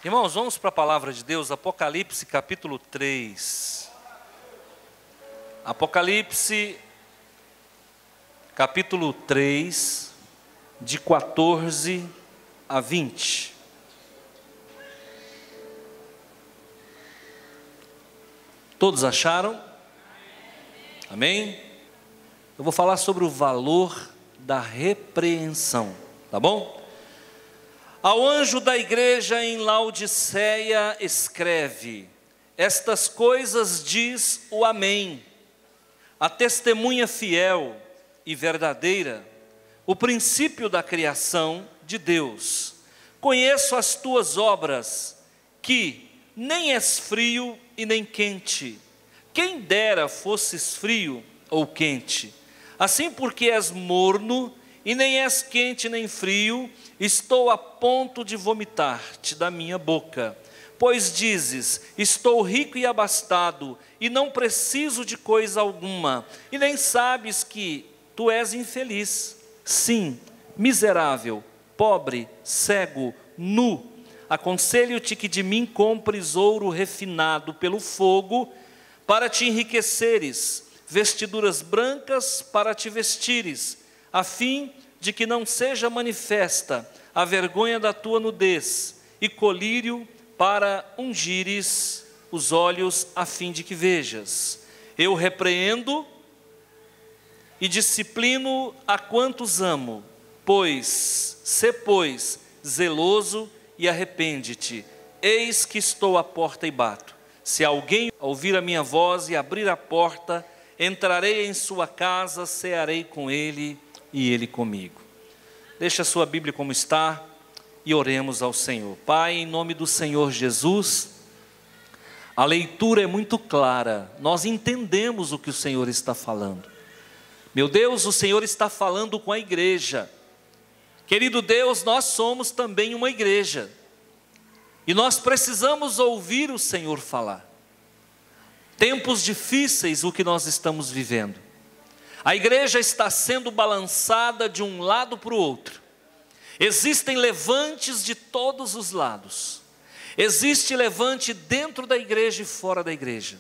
Irmãos, vamos para a palavra de Deus, Apocalipse capítulo 3. Apocalipse capítulo 3, de 14 a 20. Todos acharam? Amém? Eu vou falar sobre o valor da repreensão, tá bom? Ao anjo da igreja em Laodiceia escreve: estas coisas diz o Amém, a testemunha fiel e verdadeira, o princípio da criação de Deus. Conheço as tuas obras, que nem és frio e nem quente. Quem dera fosses frio ou quente. Assim, porque és morno e nem és quente nem frio, estou a ponto de vomitar-te da minha boca. Pois dizes: estou rico e abastado, e não preciso de coisa alguma, e nem sabes que tu és infeliz. Sim, miserável, pobre, cego, nu. Aconselho-te que de mim compres ouro refinado pelo fogo, para te enriqueceres, vestiduras brancas para te vestires, a fim de que não seja manifesta a vergonha da tua nudez, e colírio para ungires os olhos, a fim de que vejas. Eu repreendo e disciplino a quantos amo, sê zeloso e arrepende-te. Eis que estou à porta e bato. Se alguém ouvir a minha voz e abrir a porta, entrarei em sua casa, cearei com ele e ele comigo. Deixa a sua Bíblia como está e oremos ao Senhor. Pai, em nome do Senhor Jesus, a leitura é muito clara, nós entendemos o que o Senhor está falando. Meu Deus, o Senhor está falando com a igreja. Querido Deus, nós somos também uma igreja, e nós precisamos ouvir o Senhor falar. Tempos difíceis o que nós estamos vivendo. A igreja está sendo balançada de um lado para o outro. Existem levantes de todos os lados. Existe levante dentro da igreja e fora da igreja.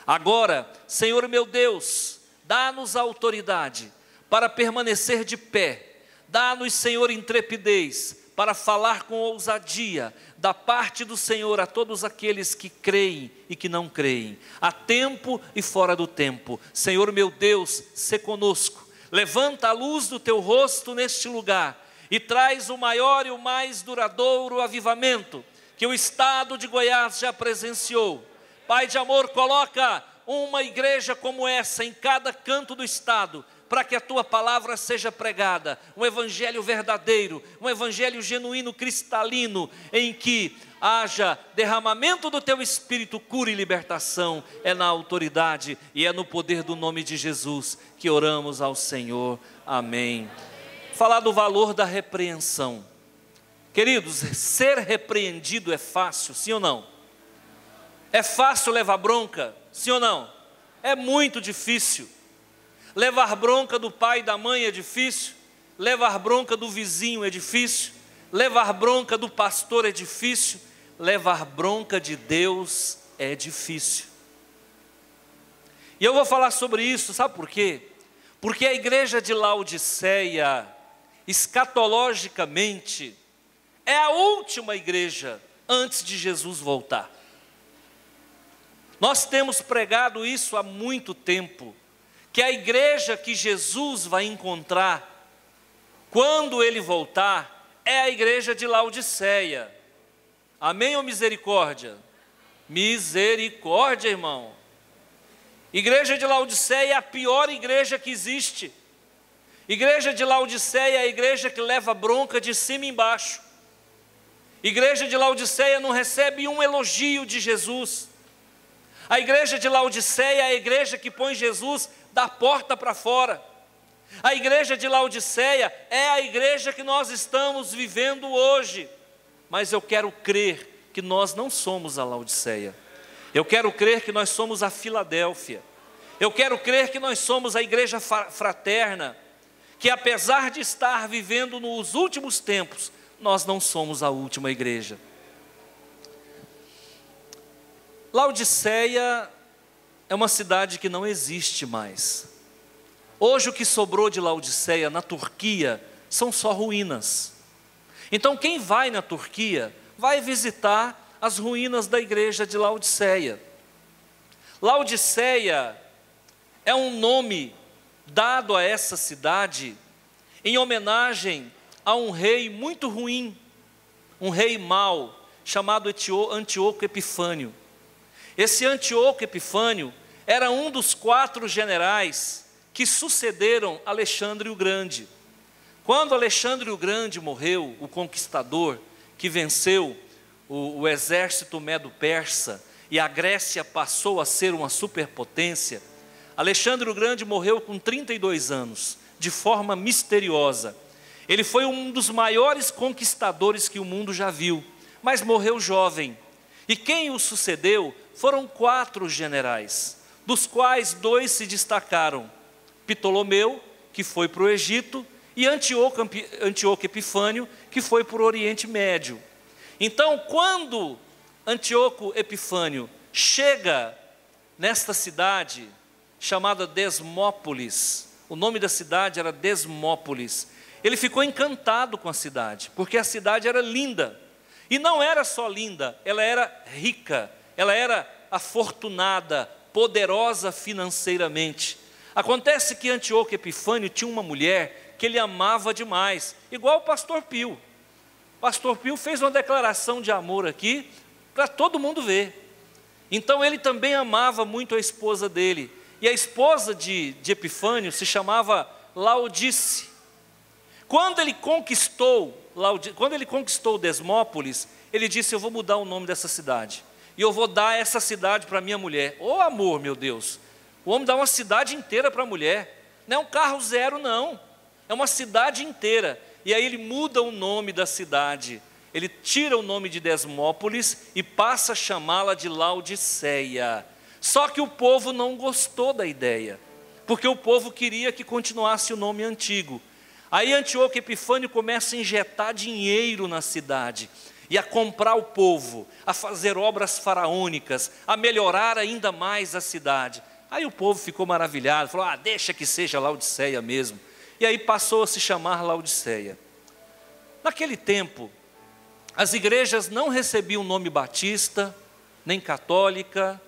Agora, Senhor meu Deus, dá-nos a autoridade para permanecer de pé. Dá-nos, Senhor, intrepidez para falar com ousadia da parte do Senhor a todos aqueles que creem e que não creem, a tempo e fora do tempo. Senhor meu Deus, sê conosco. Levanta a luz do teu rosto neste lugar e traz o maior e o mais duradouro avivamento que o estado de Goiás já presenciou. Pai de amor, coloca uma igreja como essa em cada canto do estado, para que a tua palavra seja pregada, um evangelho verdadeiro, um evangelho genuíno, cristalino, em que haja derramamento do teu Espírito, cura e libertação. É na autoridade e é no poder do nome de Jesus que oramos ao Senhor. Amém. Falar do valor da repreensão. Queridos, ser repreendido é fácil, sim ou não? É fácil levar bronca, sim ou não? É muito difícil. Levar bronca do pai e da mãe é difícil, levar bronca do vizinho é difícil, levar bronca do pastor é difícil, levar bronca de Deus é difícil. E eu vou falar sobre isso, sabe por quê? Porque a igreja de Laodiceia, escatologicamente, é a última igreja antes de Jesus voltar. Nós temos pregado isso há muito tempo, que a igreja que Jesus vai encontrar quando ele voltar é a igreja de Laodiceia. Amém ou misericórdia? Misericórdia, irmão. Igreja de Laodiceia é a pior igreja que existe. Igreja de Laodiceia é a igreja que leva bronca de cima e embaixo. Igreja de Laodiceia não recebe um elogio de Jesus. A igreja de Laodiceia é a igreja que põe Jesus da porta para fora. A igreja de Laodiceia é a igreja que nós estamos vivendo hoje. Mas eu quero crer que nós não somos a Laodiceia. Eu quero crer que nós somos a Filadélfia. Eu quero crer que nós somos a igreja fraterna, que apesar de estar vivendo nos últimos tempos, nós não somos a última igreja. Laodiceia é uma cidade que não existe mais. Hoje o que sobrou de Laodiceia na Turquia são só ruínas. Então quem vai na Turquia vai visitar as ruínas da igreja de Laodiceia. Laodiceia é um nome dado a essa cidade em homenagem a um rei muito ruim, um rei mau, chamado Antíoco Epifânio. Esse Antíoco Epifânio era um dos 4 generais que sucederam Alexandre o Grande. Quando Alexandre o Grande morreu, o conquistador que venceu o exército medo-persa, e a Grécia passou a ser uma superpotência, Alexandre o Grande morreu com 32 anos, de forma misteriosa. Ele foi um dos maiores conquistadores que o mundo já viu, mas morreu jovem. E quem o sucedeu foram 4 generais, dos quais 2 se destacaram: Ptolomeu, que foi para o Egito, e Antíoco Epifânio, que foi para o Oriente Médio. Então, quando Antíoco Epifânio chega nesta cidade chamada Desmópolis, o nome da cidade era Desmópolis, ele ficou encantado com a cidade, porque a cidade era linda, e não era só linda, ela era rica, ela era afortunada, poderosa financeiramente. Acontece que Antíoco Epifânio tinha uma mulher que ele amava demais, igual o pastor Pio. O pastor Pio fez uma declaração de amor aqui, para todo mundo ver. Então ele também amava muito a esposa dele, e a esposa de Epifânio se chamava Laodice. Quando ele conquistou Desmópolis, ele disse: eu vou mudar o nome dessa cidade, e eu vou dar essa cidade para minha mulher. Ô amor, meu Deus, o homem dá uma cidade inteira para a mulher, não é um carro zero não, é uma cidade inteira. E aí ele muda o nome da cidade, ele tira o nome de Desmópolis e passa a chamá-la de Laodiceia. Só que o povo não gostou da ideia, porque o povo queria que continuasse o nome antigo. Aí Antíoco Epifânio começa a injetar dinheiro na cidade, e a comprar o povo, a fazer obras faraônicas, a melhorar ainda mais a cidade. Aí o povo ficou maravilhado, falou: deixa que seja Laodiceia mesmo. E aí passou a se chamar Laodiceia. Naquele tempo, as igrejas não recebiam o nome batista, nem católica,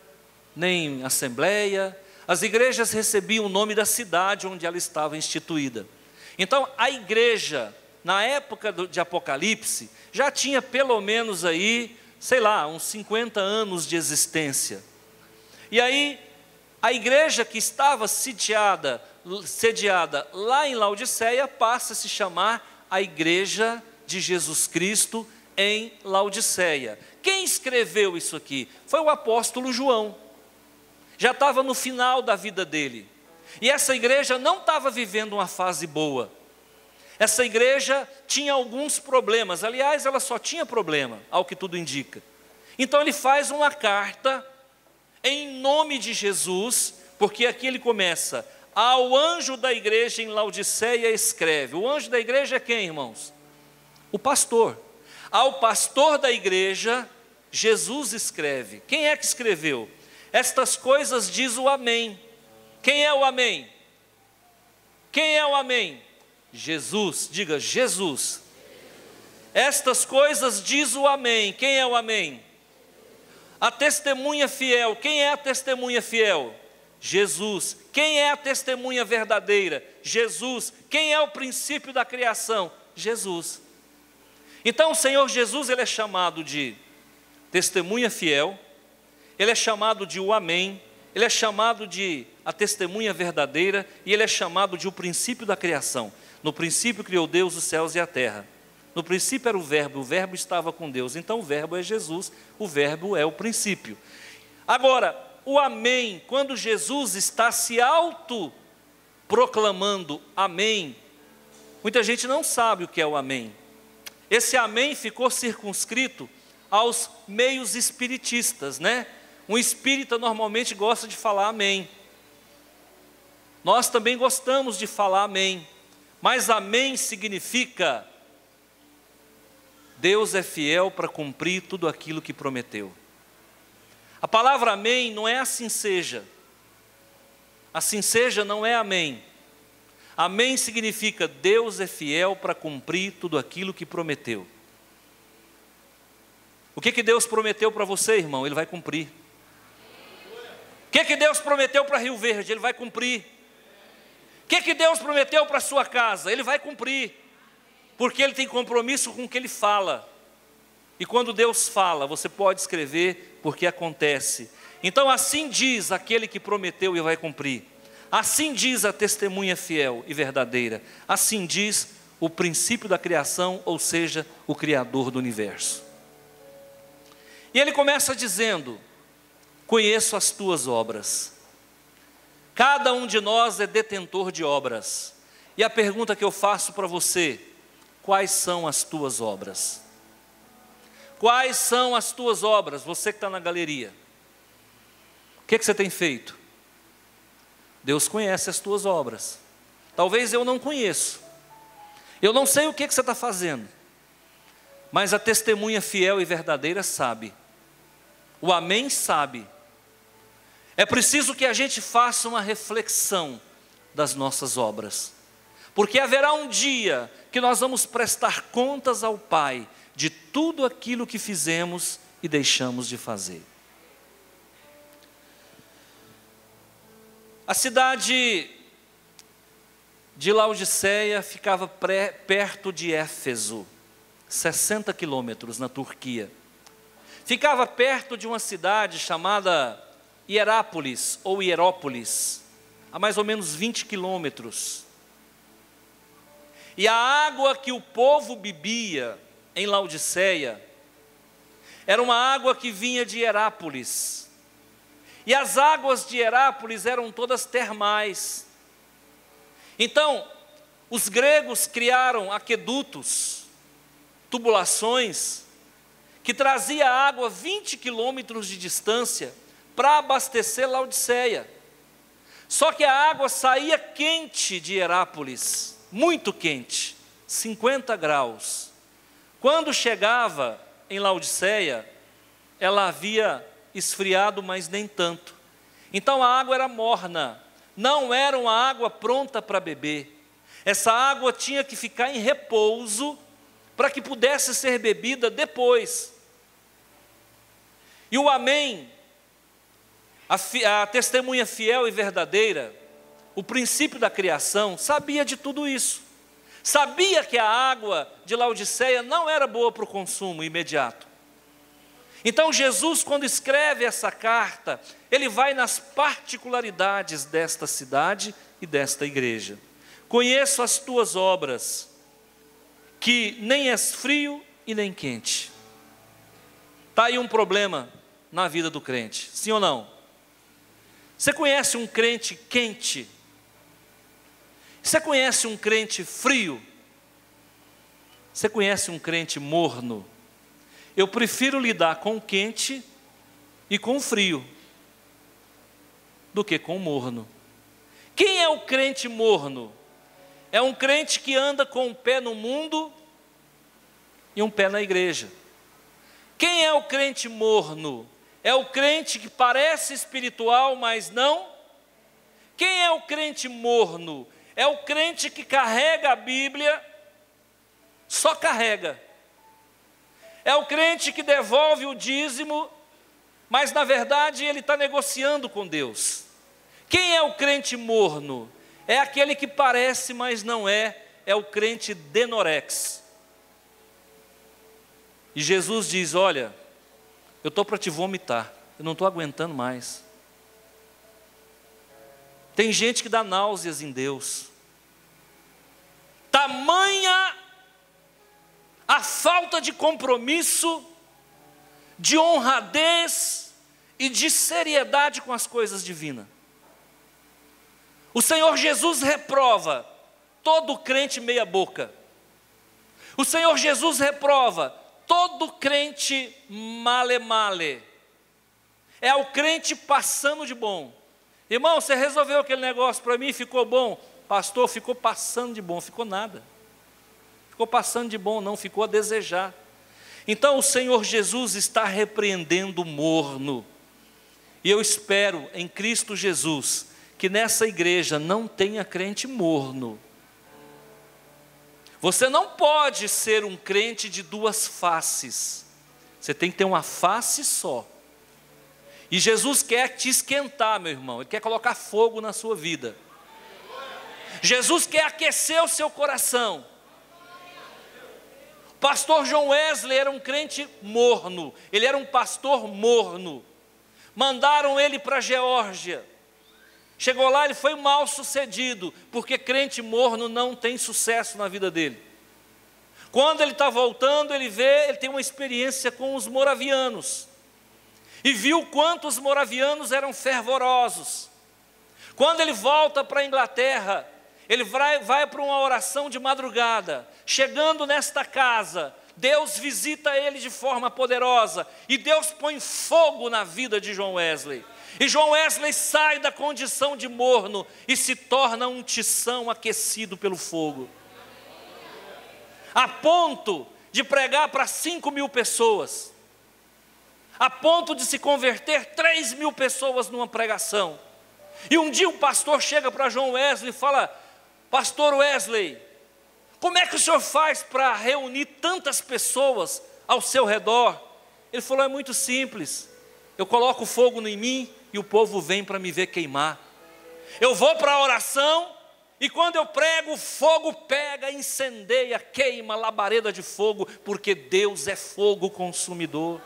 nem assembleia. As igrejas recebiam o nome da cidade onde ela estava instituída. Então, a igreja, na época de Apocalipse, já tinha pelo menos aí, uns 50 anos de existência. E aí, a igreja que estava sediada lá em Laodiceia passa a se chamar a Igreja de Jesus Cristo em Laodiceia. Quem escreveu isso aqui? Foi o apóstolo João. Já estava no final da vida dele. E essa igreja não estava vivendo uma fase boa. Essa igreja tinha alguns problemas. Aliás, ela só tinha problema, ao que tudo indica. Então ele faz uma carta em nome de Jesus, porque aqui ele começa: ao anjo da igreja em Laodiceia escreve. O anjo da igreja é quem, irmãos? O pastor. Ao pastor da igreja, Jesus escreve. Quem é que escreveu? Estas coisas diz o Amém. Quem é o Amém? Quem é o Amém? Jesus. Diga: Jesus. Estas coisas diz o Amém. Quem é o Amém? A testemunha fiel. Quem é a testemunha fiel? Jesus. Quem é a testemunha verdadeira? Jesus. Quem é o princípio da criação? Jesus. Então o Senhor Jesus, ele é chamado de testemunha fiel, ele é chamado de o Amém, ele é chamado de a testemunha verdadeira, e ele é chamado de o princípio da criação. No princípio criou Deus os céus e a terra. No princípio era o verbo estava com Deus. Então o verbo é Jesus, o verbo é o princípio. Agora, o Amém, quando Jesus está se autoproclamando Amém, muita gente não sabe o que é o Amém. Esse Amém ficou circunscrito aos meios espiritistas, né? Um espírita normalmente gosta de falar Amém. Nós também gostamos de falar Amém. Mas Amém significa: Deus é fiel para cumprir tudo aquilo que prometeu. A palavra amém não é assim seja. Assim seja não é amém. Amém significa Deus é fiel para cumprir tudo aquilo que prometeu. O que Deus prometeu para você, irmão? Ele vai cumprir. O que Deus prometeu para Rio Verde? Ele vai cumprir. O que Deus prometeu para a sua casa? Ele vai cumprir. Porque Ele tem compromisso com o que Ele fala. E quando Deus fala, você pode escrever, porque acontece. Então assim diz aquele que prometeu e vai cumprir. Assim diz a testemunha fiel e verdadeira. Assim diz o princípio da criação, ou seja, o Criador do universo. E ele começa dizendo: conheço as tuas obras. Cada um de nós é detentor de obras. E a pergunta que eu faço para você: quais são as tuas obras? Quais são as tuas obras? Você que está na galeria, o que você tem feito? Deus conhece as tuas obras. Talvez eu não conheço. Eu não sei o que você está fazendo. Mas a testemunha fiel e verdadeira sabe. O amém sabe. É preciso que a gente faça uma reflexão das nossas obras. Porque haverá um dia que nós vamos prestar contas ao Pai de tudo aquilo que fizemos e deixamos de fazer. A cidade de Laodiceia ficava perto de Éfeso, 60 quilômetros na Turquia. Ficava perto de uma cidade chamada Hierápolis ou Hierópolis, a mais ou menos 20 quilômetros. E a água que o povo bebia em Laodiceia era uma água que vinha de Hierápolis. E as águas de Hierápolis eram todas termais. Então, os gregos criaram aquedutos, tubulações, que trazia água 20 quilômetros de distância para abastecer Laodiceia. Só que a água saía quente de Hierápolis, muito quente, 50 graus. Quando chegava em Laodiceia, ela havia esfriado, mas nem tanto. Então a água era morna, não era uma água pronta para beber. Essa água tinha que ficar em repouso para que pudesse ser bebida depois. E o amém, a testemunha fiel e verdadeira, o princípio da criação, sabia de tudo isso. Sabia que a água de Laodiceia não era boa para o consumo imediato. Então Jesus, quando escreve essa carta, ele vai nas particularidades desta cidade e desta igreja. Conheço as tuas obras, que nem és frio e nem quente. Está aí um problema na vida do crente, sim ou não? Você conhece um crente quente? Você conhece um crente frio? Você conhece um crente morno? Eu prefiro lidar com o quente e com o frio do que com o morno. Quem é o crente morno? É um crente que anda com um pé no mundo e um pé na igreja. Quem é o crente morno? É o crente que parece espiritual, mas não. Quem é o crente morno? É o crente que carrega a Bíblia, só carrega. É o crente que devolve o dízimo, mas na verdade ele está negociando com Deus. Quem é o crente morno? É aquele que parece, mas não é. É o crente denorex. E Jesus diz: olha, eu estou para te vomitar, eu não estou aguentando mais. Tem gente que dá náuseas em Deus. Tamanha a falta de compromisso, de honradez e de seriedade com as coisas divinas. O Senhor Jesus reprova todo crente meia boca. O Senhor Jesus reprova todo crente male male. É o crente passando de bom. Irmão, você resolveu aquele negócio para mim, ficou bom? Pastor, ficou passando de bom, ficou nada. Ficou passando de bom, não, ficou a desejar. Então o Senhor Jesus está repreendendo o morno. E eu espero em Cristo Jesus que nessa igreja não tenha crente morno. Você não pode ser um crente de duas faces. Você tem que ter uma face só. E Jesus quer te esquentar, meu irmão. Ele quer colocar fogo na sua vida. Jesus quer aquecer o seu coração. O pastor John Wesley era um crente morno. Ele era um pastor morno. Mandaram ele para a Geórgia. Chegou lá, ele foi mal sucedido, porque crente morno não tem sucesso na vida dele. Quando ele está voltando, ele tem uma experiência com os moravianos. E viu quanto os moravianos eram fervorosos. Quando ele volta para a Inglaterra, ele vai para uma oração de madrugada. Chegando nesta casa, Deus visita ele de forma poderosa. E Deus põe fogo na vida de John Wesley. E John Wesley sai da condição de morno e se torna um tição aquecido pelo fogo. A ponto de pregar para 5.000 pessoas. A ponto de se converter 3.000 pessoas numa pregação. E um dia um pastor chega para John Wesley e fala: Pastor Wesley, como é que o senhor faz para reunir tantas pessoas ao seu redor? Ele falou: é muito simples. Eu coloco fogo em mim e o povo vem para me ver queimar. Eu vou para a oração e quando eu prego, o fogo pega, incendeia, queima, labareda de fogo, porque Deus é fogo consumidor.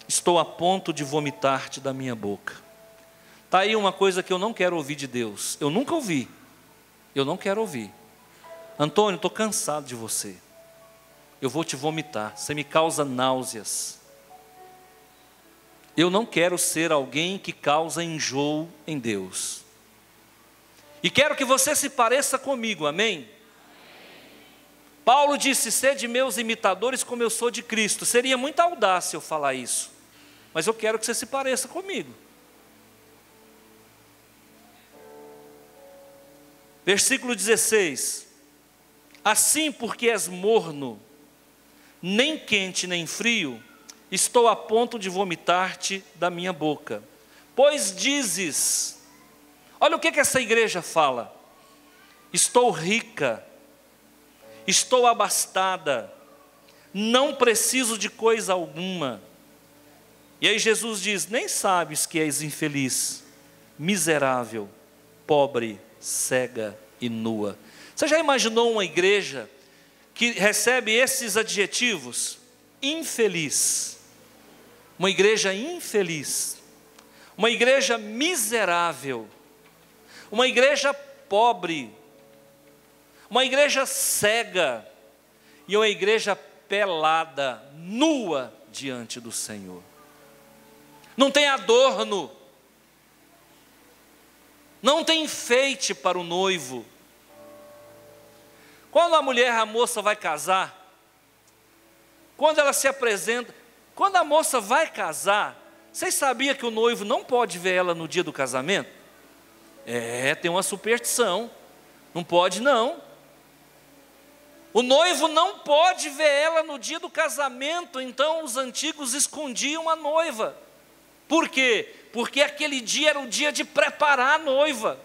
Estou a ponto de vomitar-te da minha boca. Está aí uma coisa que eu não quero ouvir de Deus. Eu nunca ouvi. Eu não quero ouvir. Antônio, estou cansado de você. Eu vou te vomitar, você me causa náuseas. Eu não quero ser alguém que causa enjoo em Deus. E quero que você se pareça comigo, amém? Paulo disse: sede meus imitadores como eu sou de Cristo. Seria muita audácia eu falar isso, mas eu quero que você se pareça comigo. Versículo 16. Assim, porque és morno, nem quente nem frio, estou a ponto de vomitar-te da minha boca. Pois dizes, olha o que essa igreja fala: estou rica, estou abastada, não preciso de coisa alguma. E aí Jesus diz: nem sabes que és infeliz, miserável, pobre, cega e nua. Você já imaginou uma igreja que recebe esses adjetivos? Infeliz, uma igreja infeliz, uma igreja miserável, uma igreja pobre, uma igreja cega e uma igreja pelada, nua diante do Senhor. Não tem adorno, não tem enfeite para o noivo. Quando a moça vai casar, quando ela se apresenta, quando a moça vai casar, vocês sabiam que o noivo não pode ver ela no dia do casamento? Tem uma superstição, não pode não. O noivo não pode ver ela no dia do casamento, então os antigos escondiam a noiva. Por quê? Porque aquele dia era o dia de preparar a noiva.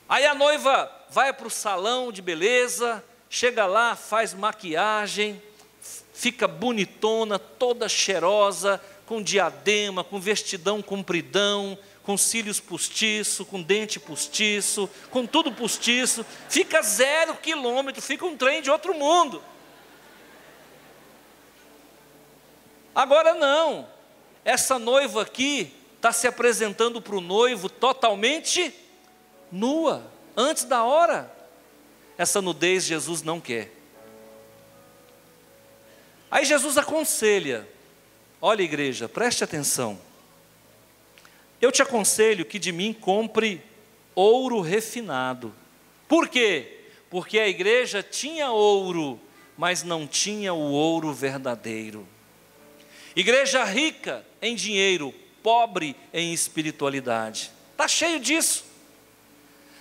Aí a noiva vai para o salão de beleza, chega lá, faz maquiagem, fica bonitona, toda cheirosa, com diadema, com vestidão compridão, com cílios postiço, com dente postiço, com tudo postiço, fica 0 quilômetro, fica um trem de outro mundo. Agora não, essa noiva aqui está se apresentando para o noivo totalmente nua, antes da hora. Essa nudez Jesus não quer. Aí Jesus aconselha: olha, igreja, preste atenção. Eu te aconselho que de mim compre ouro refinado. Por quê? Porque a igreja tinha ouro, mas não tinha o ouro verdadeiro. Igreja rica em dinheiro, pobre em espiritualidade. Está cheio disso.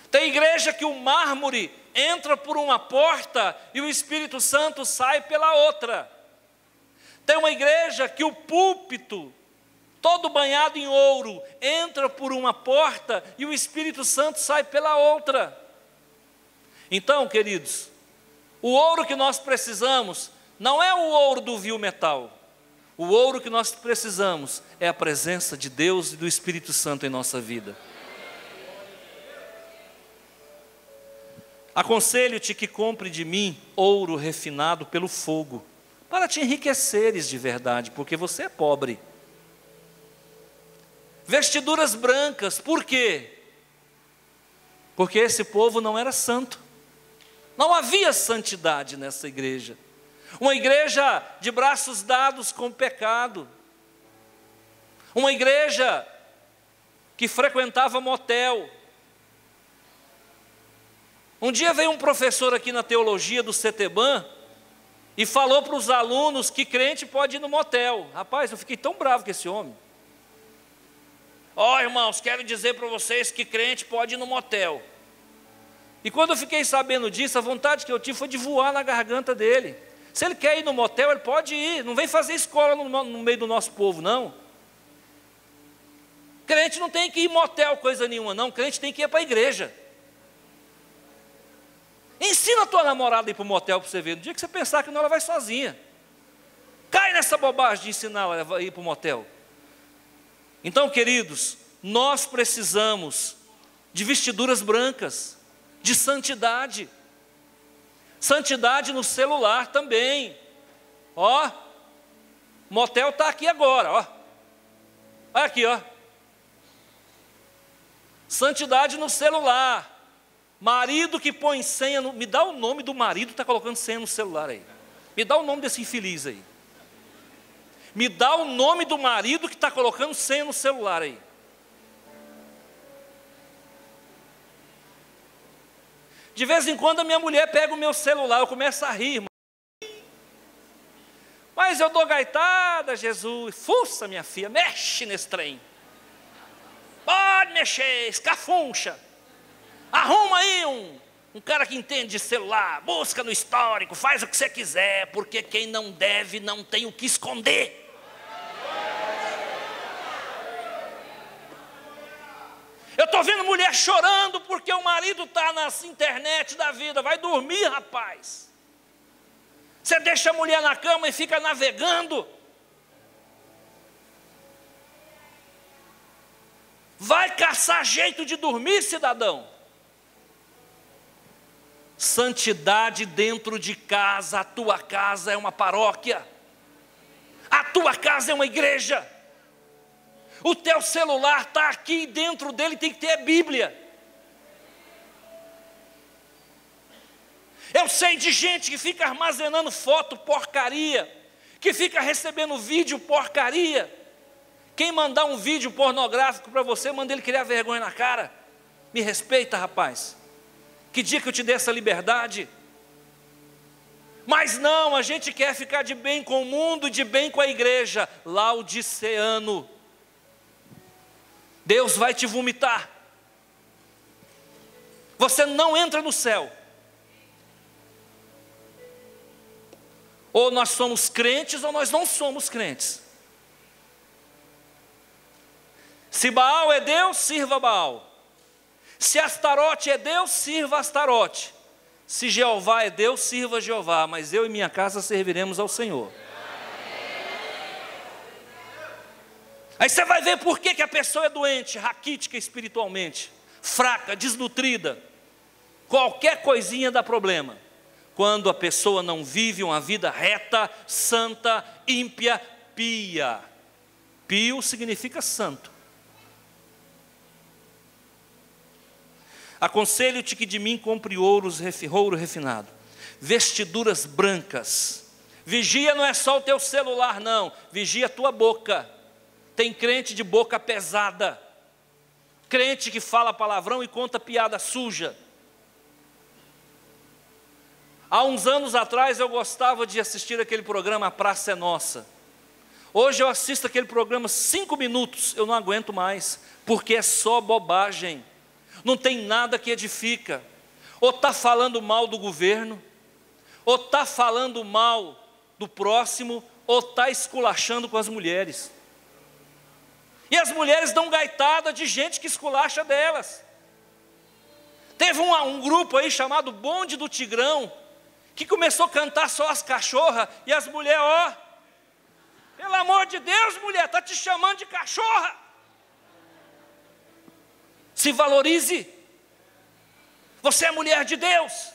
Tem igreja que o mármore entra por uma porta e o Espírito Santo sai pela outra. Tem uma igreja que o púlpito, todo banhado em ouro, entra por uma porta e o Espírito Santo sai pela outra. Então, queridos, o ouro que nós precisamos não é o ouro do vil metal. O ouro que nós precisamos é a presença de Deus e do Espírito Santo em nossa vida. Aconselho-te que compre de mim ouro refinado pelo fogo, para te enriqueceres de verdade, porque você é pobre. Vestiduras brancas, por quê? Porque esse povo não era santo. Não havia santidade nessa igreja. Uma igreja de braços dados com o pecado. Uma igreja que frequentava motel. Um dia veio um professor aqui na teologia do CETEBAN e falou para os alunos que crente pode ir no motel. Rapaz, eu fiquei tão bravo com esse homem. Ó, irmãos, quero dizer para vocês que crente pode ir no motel. E quando eu fiquei sabendo disso, a vontade que eu tive foi de voar na garganta dele. Se ele quer ir no motel, ele pode ir. Não vem fazer escola no meio do nosso povo, não. Crente não tem que ir em motel, coisa nenhuma, não. Crente tem que ir para a igreja. Ensina a tua namorada a ir para o motel para você ver. No dia que você pensar que não, ela vai sozinha. Cai nessa bobagem de ensinar ela a ir para o motel. Então, queridos, nós precisamos de vestiduras brancas, de santidade. Santidade no celular também. Ó, motel está aqui agora, ó. Olha aqui, ó. Santidade no celular. Marido que põe senha, me dá o nome do marido que está colocando senha no celular aí. Me dá o nome desse infeliz aí. Me dá o nome do marido que está colocando senha no celular aí. De vez em quando a minha mulher pega o meu celular, eu começo a rir, irmão. Mas eu dou gaitada, Jesus. Fuça, minha filha, mexe nesse trem. Pode mexer, escafuncha. Arruma aí um cara que entende de celular, busca no histórico, faz o que você quiser, porque quem não deve não tem o que esconder. Eu estou vendo mulher chorando porque o marido está na internet da vida. Vai dormir, rapaz. Você deixa a mulher na cama e fica navegando. Vai caçar jeito de dormir, cidadão. Santidade dentro de casa. A tua casa é uma paróquia. A tua casa é uma igreja. O teu celular está aqui e dentro dele tem que ter a Bíblia. Eu sei de gente que fica armazenando foto porcaria, que fica recebendo vídeo porcaria. Quem mandar um vídeo pornográfico para você, manda ele criar vergonha na cara. Me respeita, rapaz. Que dia que eu te dei essa liberdade? Mas não, a gente quer ficar de bem com o mundo, de bem com a igreja. Laodiceano. Deus vai te vomitar. Você não entra no céu. Ou nós somos crentes ou nós não somos crentes. Se Baal é Deus, sirva Baal. Se Astarote é Deus, sirva Astarote. Se Jeová é Deus, sirva Jeová. Mas eu e minha casa serviremos ao Senhor. Aí você vai ver por que a pessoa é doente, raquítica espiritualmente, fraca, desnutrida. Qualquer coisinha dá problema. Quando a pessoa não vive uma vida reta, santa, ímpia, pia. Pio significa santo. Aconselho-te que de mim compre ouro refinado, vestiduras brancas. Vigia não é só o teu celular, não. Vigia a tua boca. Tem crente de boca pesada, crente que fala palavrão e conta piada suja. Há uns anos atrás eu gostava de assistir aquele programa A Praça é Nossa. Hoje eu assisto aquele programa 5 minutos, eu não aguento mais, porque é só bobagem, não tem nada que edifica. ou está falando mal do governo, ou está falando mal do próximo, ou está esculachando com as mulheres. E as mulheres dão gaitada de gente que esculacha delas. Teve um grupo aí chamado Bonde do Tigrão, que começou a cantar só as cachorras, e as mulheres, ó, pelo amor de Deus, mulher, está te chamando de cachorra. Se valorize. Você é mulher de Deus.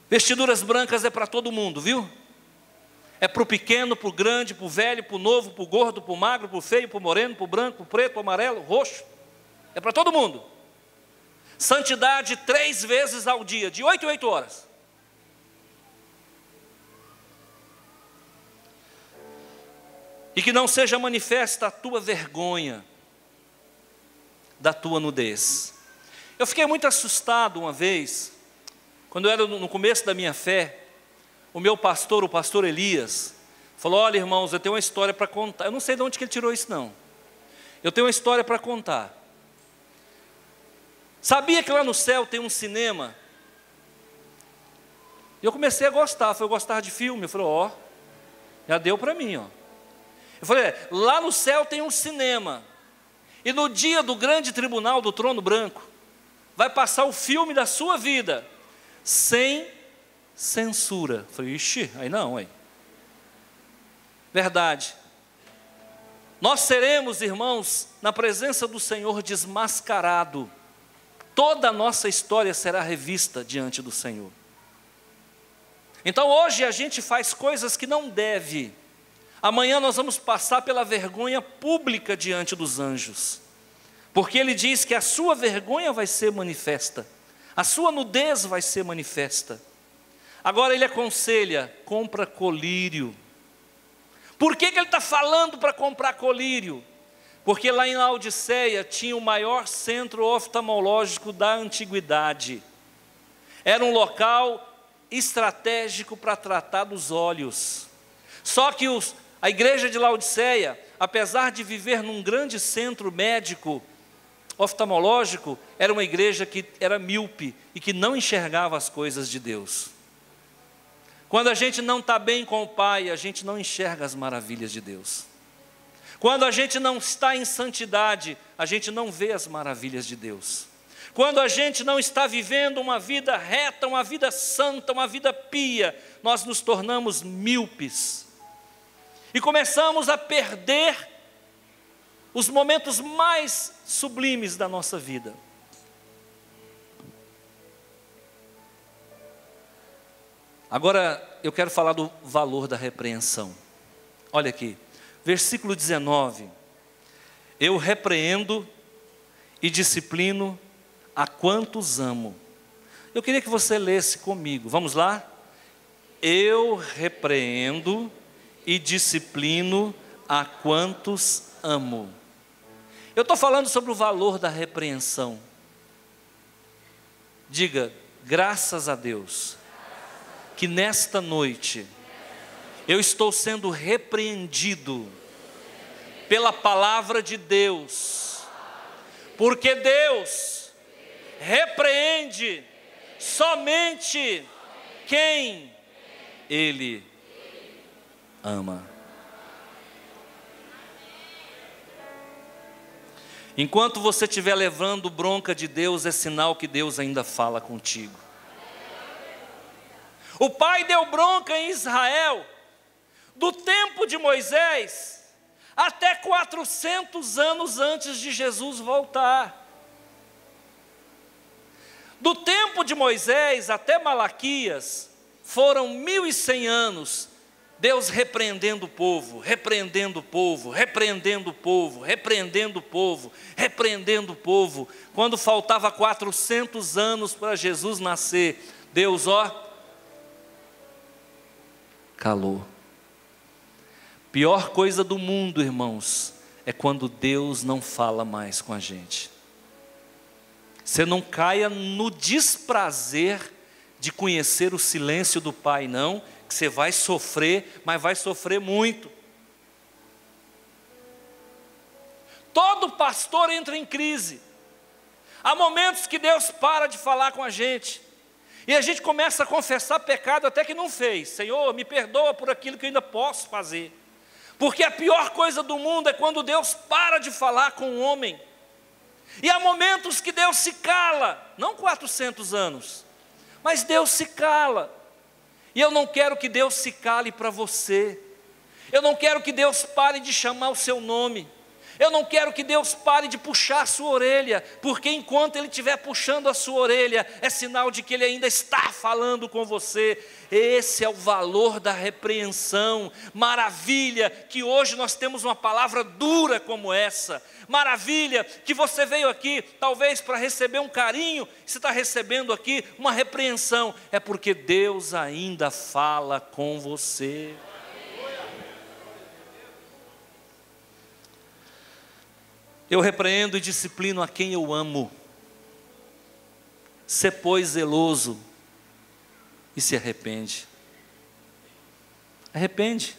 Vestiduras brancas é para todo mundo, viu? É para o pequeno, para o grande, para o velho, para o novo, para o gordo, para o magro, para o feio, para o moreno, para o branco, para o preto, para o amarelo, roxo. É para todo mundo. Santidade 3 vezes ao dia, de 8 em 8 horas. E que não seja manifesta a tua vergonha da tua nudez. Eu fiquei muito assustado uma vez, quando eu era no começo da minha fé. O meu pastor, o pastor Elias, falou: olha, irmãos, eu tenho uma história para contar. Eu não sei de onde que ele tirou isso, não. Eu tenho uma história para contar. Sabia que lá no céu tem um cinema? E eu comecei a gostar. Eu gostava de filme. Eu falei: ó, já deu para mim, ó. Eu falei: lá no céu tem um cinema. E no dia do grande tribunal do trono branco, vai passar o filme da sua vida, sem censura. Eu falei: ixi, aí não, aí. Verdade. Nós seremos, irmãos, na presença do Senhor desmascarado. Toda a nossa história será revista diante do Senhor. Então hoje a gente faz coisas que não deve. Amanhã nós vamos passar pela vergonha pública diante dos anjos. Porque ele diz que a sua vergonha vai ser manifesta. A sua nudez vai ser manifesta. Agora ele aconselha: compra colírio. Por que ele está falando para comprar colírio? Porque lá em Laodiceia tinha o maior centro oftalmológico da antiguidade. Era um local estratégico para tratar dos olhos. Só que a igreja de Laodiceia, apesar de viver num grande centro médico oftalmológico, era uma igreja que era míope e que não enxergava as coisas de Deus. Quando a gente não está bem com o Pai, a gente não enxerga as maravilhas de Deus. Quando a gente não está em santidade, a gente não vê as maravilhas de Deus. Quando a gente não está vivendo uma vida reta, uma vida santa, uma vida pia, nós nos tornamos míopes. E começamos a perder os momentos mais sublimes da nossa vida. Agora eu quero falar do valor da repreensão. Olha aqui, versículo 19. Eu repreendo e disciplino a quantos amo. Eu queria que você lesse comigo. Vamos lá? Eu repreendo e disciplino a quantos amo. Eu estou falando sobre o valor da repreensão. Diga: graças a Deus, que nesta noite eu estou sendo repreendido pela palavra de Deus, porque Deus repreende somente quem Ele ama. Enquanto você estiver levando bronca de Deus, é sinal que Deus ainda fala contigo. O pai deu bronca em Israel, do tempo de Moisés, até 400 anos antes de Jesus voltar. Do tempo de Moisés até Malaquias, foram 1100 anos, Deus repreendendo o povo, repreendendo o povo, repreendendo o povo, repreendendo o povo, repreendendo o povo. Quando faltava 400 anos para Jesus nascer, Deus, calou. Pior coisa do mundo, irmãos, é quando Deus não fala mais com a gente. Você não caia no desprazer de conhecer o silêncio do Pai, não, que você vai sofrer, mas vai sofrer muito. Todo pastor entra em crise. Há momentos que Deus para de falar com a gente. E a gente começa a confessar pecado até que não fez. Senhor, me perdoa por aquilo que eu ainda posso fazer. Porque a pior coisa do mundo é quando Deus para de falar com o homem. E há momentos que Deus se cala, não 400 anos, mas Deus se cala. E eu não quero que Deus se cale para você. Eu não quero que Deus pare de chamar o seu nome. Eu não quero que Deus pare de puxar a sua orelha, porque enquanto Ele estiver puxando a sua orelha, é sinal de que Ele ainda está falando com você. Esse é o valor da repreensão. Maravilha que hoje nós temos uma palavra dura como essa. Maravilha que você veio aqui, talvez para receber um carinho, você está recebendo aqui uma repreensão. É porque Deus ainda fala com você. Eu repreendo e disciplino a quem eu amo. Sê, pois, zeloso e se arrepende. Arrepende.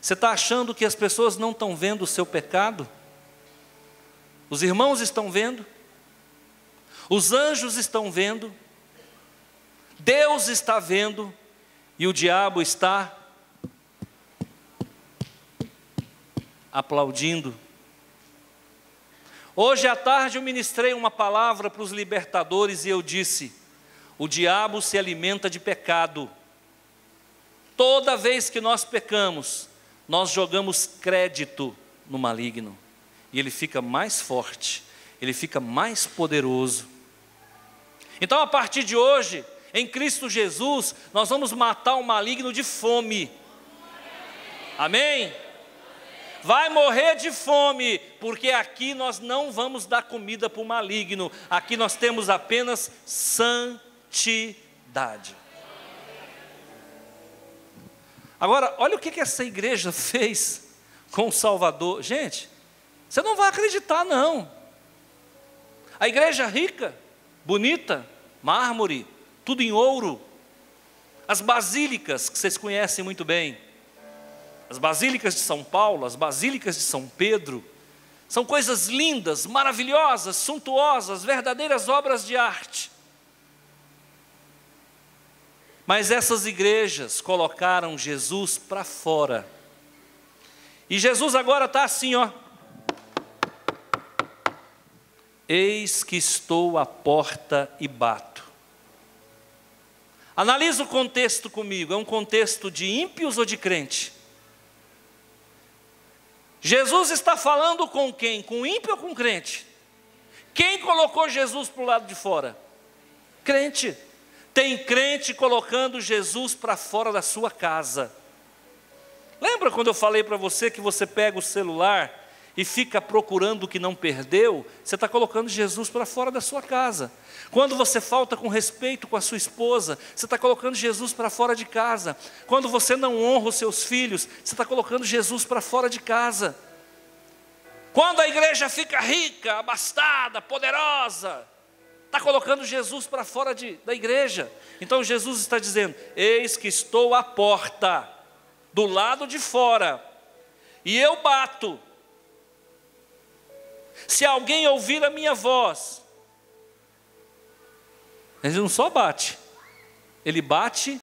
Você está achando que as pessoas não estão vendo o seu pecado? Os irmãos estão vendo? Os anjos estão vendo? Deus está vendo? E o diabo está aplaudindo. Hoje à tarde eu ministrei uma palavra para os libertadores e eu disse: o diabo se alimenta de pecado. Toda vez que nós pecamos, nós jogamos crédito no maligno. E ele fica mais forte, ele fica mais poderoso. Então a partir de hoje, em Cristo Jesus, nós vamos matar o maligno de fome. Amém? Vai morrer de fome, porque aqui nós não vamos dar comida para o maligno, aqui nós temos apenas santidade. Agora, olha o que essa igreja fez com o Salvador. Gente, você não vai acreditar não. A igreja rica, bonita, mármore, tudo em ouro. As basílicas, que vocês conhecem muito bem. As basílicas de São Paulo, as basílicas de São Pedro, são coisas lindas, maravilhosas, suntuosas, verdadeiras obras de arte. Mas essas igrejas colocaram Jesus para fora. E Jesus agora está assim, ó. Eis que estou à porta e bato. Analisa o contexto comigo, é um contexto de ímpios ou de crente? Jesus está falando com quem? Com ímpio ou com crente? Quem colocou Jesus para o lado de fora? Crente. Tem crente colocando Jesus para fora da sua casa. Lembra quando eu falei para você que você pega o celular e fica procurando o que não perdeu? Você está colocando Jesus para fora da sua casa. Quando você falta com respeito com a sua esposa, você está colocando Jesus para fora de casa. Quando você não honra os seus filhos, você está colocando Jesus para fora de casa. Quando a igreja fica rica, abastada, poderosa, está colocando Jesus para fora da igreja. Então Jesus está dizendo: eis que estou à porta, do lado de fora, e eu bato. Se alguém ouvir a minha voz, ele não só bate, ele bate